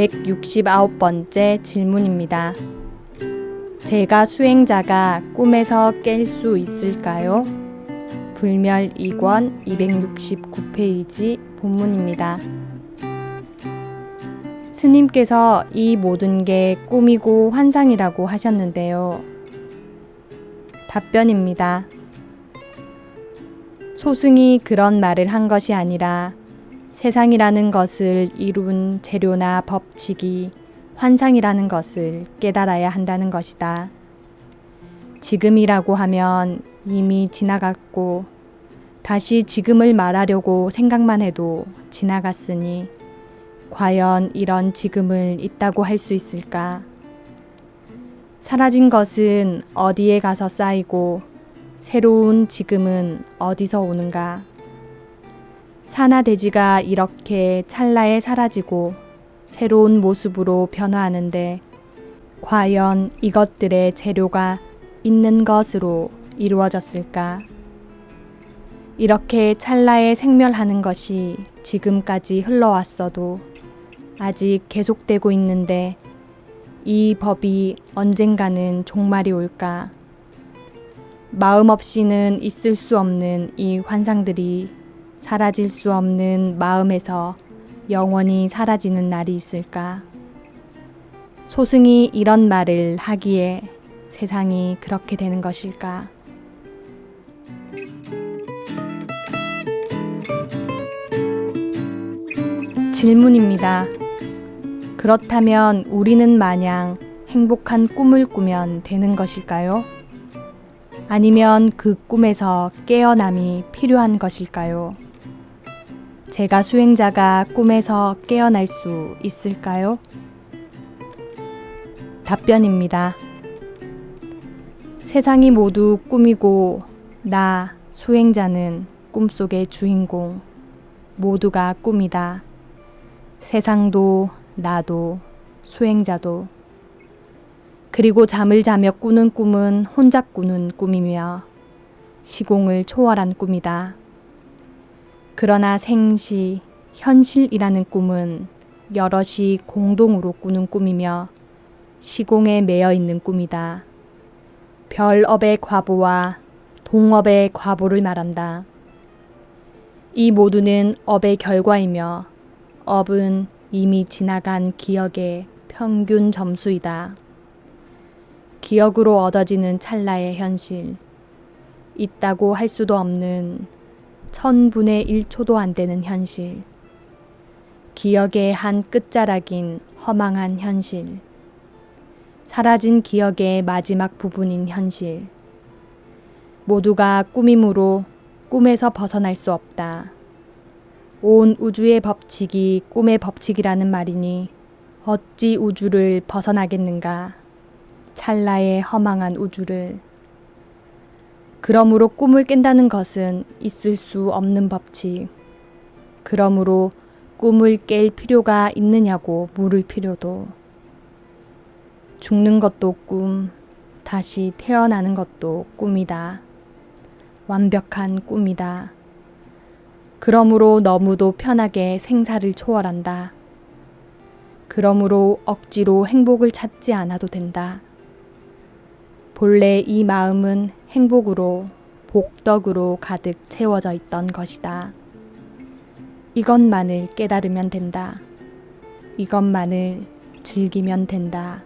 169번째 질문입니다. 제가 수행자가 꿈에서 깰 수 있을까요? 불멸 2권 269페이지 본문입니다. 스님께서 이 모든 게 꿈이고 환상이라고 하셨는데요. 답변입니다. 소승이 그런 말을 한 것이 아니라 세상이라는 것을 이룬 재료나 법칙이 환상이라는 것을 깨달아야 한다는 것이다. 지금이라고 하면 이미 지나갔고 다시 지금을 말하려고 생각만 해도 지나갔으니 과연 이런 지금을 있다고 할 수 있을까? 사라진 것은 어디에 가서 쌓이고 새로운 지금은 어디서 오는가? 사나 돼지가 이렇게 찰나에 사라지고 새로운 모습으로 변화하는데 과연 이것들의 재료가 있는 것으로 이루어졌을까? 이렇게 찰나에 생멸하는 것이 지금까지 흘러왔어도 아직 계속되고 있는데 이 법이 언젠가는 종말이 올까? 마음 없이는 있을 수 없는 이 환상들이 사라질 수 없는 마음에서 영원히 사라지는 날이 있을까? 소승이 이런 말을 하기에 세상이 그렇게 되는 것일까? 질문입니다. 그렇다면 우리는 마냥 행복한 꿈을 꾸면 되는 것일까요? 아니면 그 꿈에서 깨어남이 필요한 것일까요? 제가 수행자가 꿈에서 깨어날 수 있을까요? 답변입니다. 세상이 모두 꿈이고 나 수행자는 꿈속의 주인공, 모두가 꿈이다. 세상도 나도 수행자도. 그리고 잠을 자며 꾸는 꿈은 혼자 꾸는 꿈이며 시공을 초월한 꿈이다. 그러나 생시, 현실이라는 꿈은 여럿이 공동으로 꾸는 꿈이며 시공에 매여 있는 꿈이다. 별업의 과보와 동업의 과보를 말한다. 이 모두는 업의 결과이며 업은 이미 지나간 기억의 평균 점수이다. 기억으로 얻어지는 찰나의 현실, 있다고 할 수도 없는 1000분의 1초도 안 되는 현실, 기억의 한 끝자락인 허망한 현실, 사라진 기억의 마지막 부분인 현실, 모두가 꿈이므로 꿈에서 벗어날 수 없다. 온 우주의 법칙이 꿈의 법칙이라는 말이니 어찌 우주를 벗어나겠는가? 찰나의 허망한 우주를. 그러므로 꿈을 깬다는 것은 있을 수 없는 법칙. 그러므로 꿈을 깰 필요가 있느냐고 물을 필요도. 죽는 것도 꿈, 다시 태어나는 것도 꿈이다. 완벽한 꿈이다. 그러므로 너무도 편하게 생사를 초월한다. 그러므로 억지로 행복을 찾지 않아도 된다. 본래 이 마음은 행복으로, 복덕으로 가득 채워져 있던 것이다. 이것만을 깨달으면 된다. 이것만을 즐기면 된다.